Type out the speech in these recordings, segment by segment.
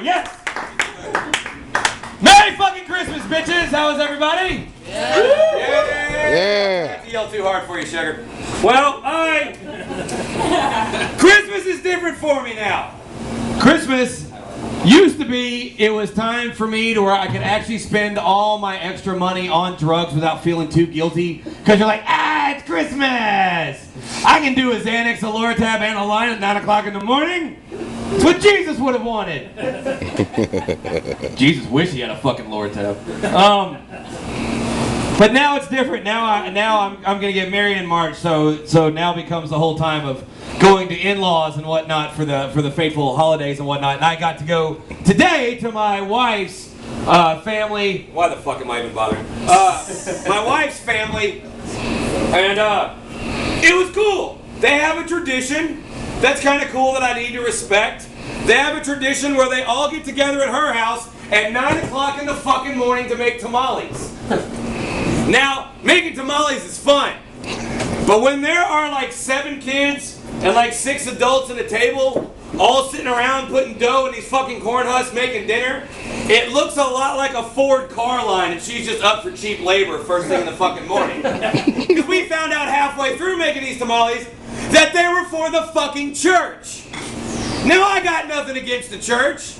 Yes! Merry fucking Christmas, bitches! How is everybody? Yeah! I have to yell too hard for you, sugar. Well, Christmas is different for me now. Christmas used to be, it was time for me to where I could actually spend all my extra money on drugs without feeling too guilty. Because you're like, it's Christmas! I can do a Xanax, a Loratab, and a line at 9 o'clock in the morning. It's what Jesus would have wanted. Jesus wished he had a fucking Loratab. But now it's different. Now I'm gonna get married in March, so now becomes the whole time of going to in-laws and whatnot for the fateful holidays and whatnot. And I got to go today to my wife's family. Why the fuck am I even bothering? My wife's family, and it was cool. They have a tradition that's kind of cool that I need to respect. They have a tradition where they all get together at her house at 9 o'clock in the fucking morning to make tamales. Now, making tamales is fun, but when there are like 7 kids and like 6 adults at a table, all sitting around putting dough in these fucking corn husks making dinner, it looks a lot like a Ford car line and she's just up for cheap labor first thing in the fucking morning. Because we found out halfway through making these tamales that they were for the fucking church. Now I got nothing against the church.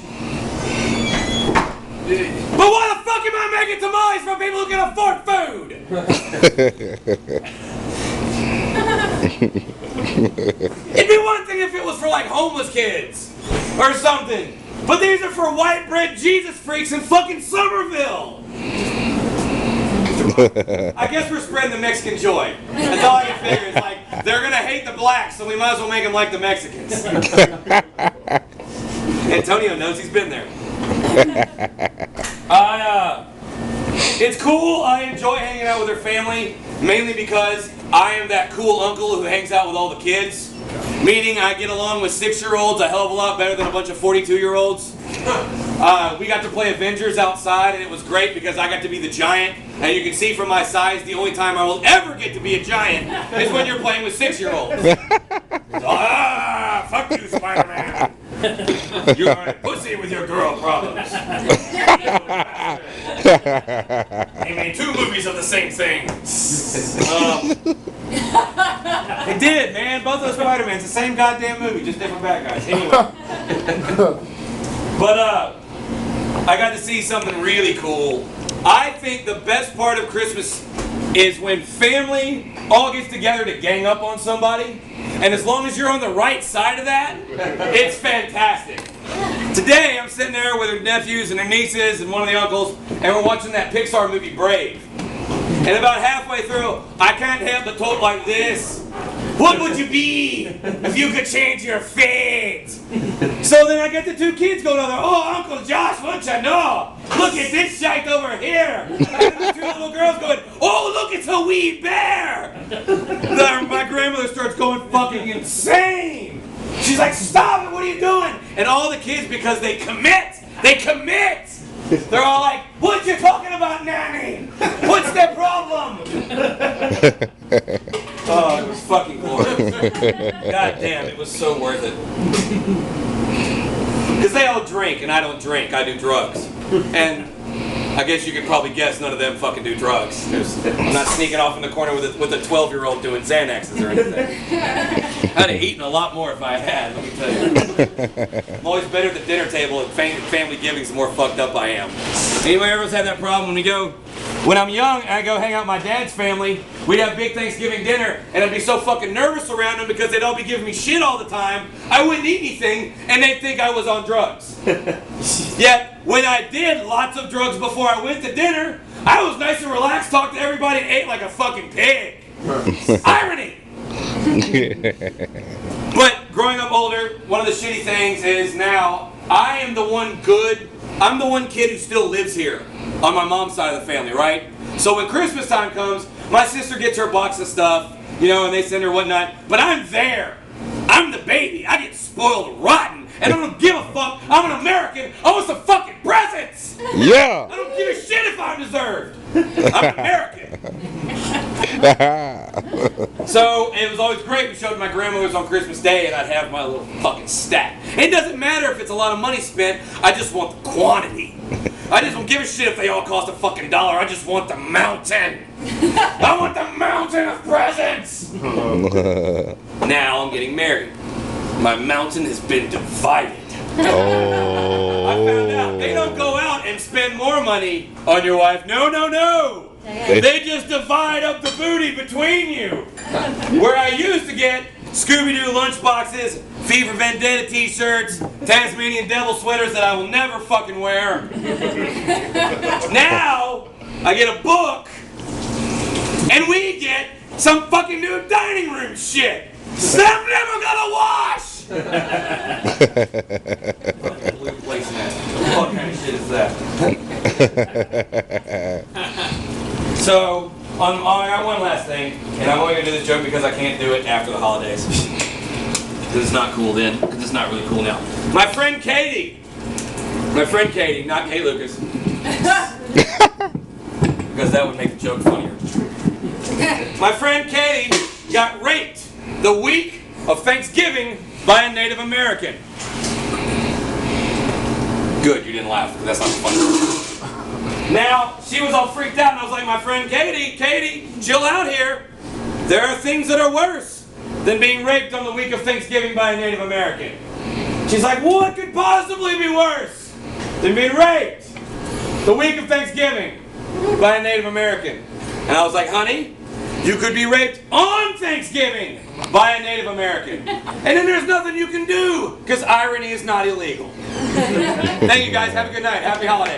But why the fuck am I making tamales for people who can afford food? It'd be one thing if it was for like homeless kids or something. But these are for white bread Jesus freaks in fucking Somerville. I guess we're spreading the Mexican joy. That's all I can figure. It's like, they're gonna hate the blacks, so we might as well make them like the Mexicans. Antonio knows, he's been there. It's cool. I enjoy hanging out with her family, mainly because I am that cool uncle who hangs out with all the kids. Meaning I get along with 6-year-olds a hell of a lot better than a bunch of 42-year-olds. We got to play Avengers outside, and it was great because I got to be the giant. And you can see from my size, the only time I will ever get to be a giant is when you're playing with 6-year-olds. Fuck you, Spider-Man. You're a pussy with your girl problems. They made 2 movies of the same thing. They did, man. Both those Spider-Mans, the same goddamn movie, just different bad guys. Anyway. But I got to see something really cool. I think the best part of Christmas is when family all gets together to gang up on somebody. And as long as you're on the right side of that, it's fantastic. Today, I'm sitting there with her nephews and her nieces and one of the uncles, and we're watching that Pixar movie, Brave. And about halfway through, I can't help but talk like this. What would you be if you could change your fate? So then I get the 2 kids going over there. Oh, Uncle Josh, what you know? Look at this shite over here. And the 2 little girls going, oh, look, it's a wee bear. My grandmother starts going fucking insane. She's like, stop it, what are you doing? And all the kids, because they commit. They're all like, what you talking about, Nanny? What's the problem? Oh, it was fucking glorious. God damn, it was so worth it. Because they all drink, and I don't drink. I do drugs. And I guess you could probably guess none of them fucking do drugs. I'm not sneaking off in the corner with a 12-year-old doing Xanaxes or anything. I'd have eaten a lot more if I had, let me tell you. I'm always better at the dinner table, and family givings, the more fucked up I am. Anybody ever had that problem when I'm young and I go hang out with my dad's family, we'd have big Thanksgiving dinner, and I'd be so fucking nervous around them because they'd all be giving me shit all the time, I wouldn't eat anything, and they'd think I was on drugs. Yet, when I did lots of drugs before I went to dinner, I was nice and relaxed, talked to everybody, and ate like a fucking pig. Irony! But growing up older, one of the shitty things is now, I'm the one kid who still lives here on my mom's side of the family, right? So when Christmas time comes, my sister gets her box of stuff, and they send her whatnot, but I'm there. I'm the baby. I get spoiled rotten, and I don't give a fuck. I'm an American. I want some fucking presents. Yeah. I don't give a shit if I'm deserved. I'm American. So it was always great. We showed my grandmother's on Christmas Day, and I'd have my little fucking stack. It doesn't matter if it's a lot of money spent, I just want the quantity. I just don't give a shit if they all cost a fucking $1, I just want the mountain. I want the mountain of presents. Now I'm getting married. My mountain has been divided. Oh. I found out they don't go out and spend more money on your wife. No, no, no. They just divide up the booty between you. Where I used to get Scooby-Doo lunchboxes, V for Vendetta t-shirts, Tasmanian devil sweaters that I will never fucking wear. Now, I get a book, and we get some fucking new dining room shit. I'm never gonna wash! Blue placemat. What kind of shit is that? So, I got one last thing, and I'm only going to do this joke because I can't do it after the holidays. Because it's not cool then, because it's not really cool now. My friend Katie, not Kay Lucas, because that would make the joke funnier. My friend Katie got raped the week of Thanksgiving by a Native American. Good, you didn't laugh, because that's not funny. Now, she was all freaked out, and I was like, my friend Katie, chill out here. There are things that are worse than being raped on the week of Thanksgiving by a Native American. She's like, what could possibly be worse than being raped the week of Thanksgiving by a Native American? And I was like, honey, you could be raped on Thanksgiving by a Native American. And then there's nothing you can do, because irony is not illegal. Thank you guys, have a good night, happy holidays.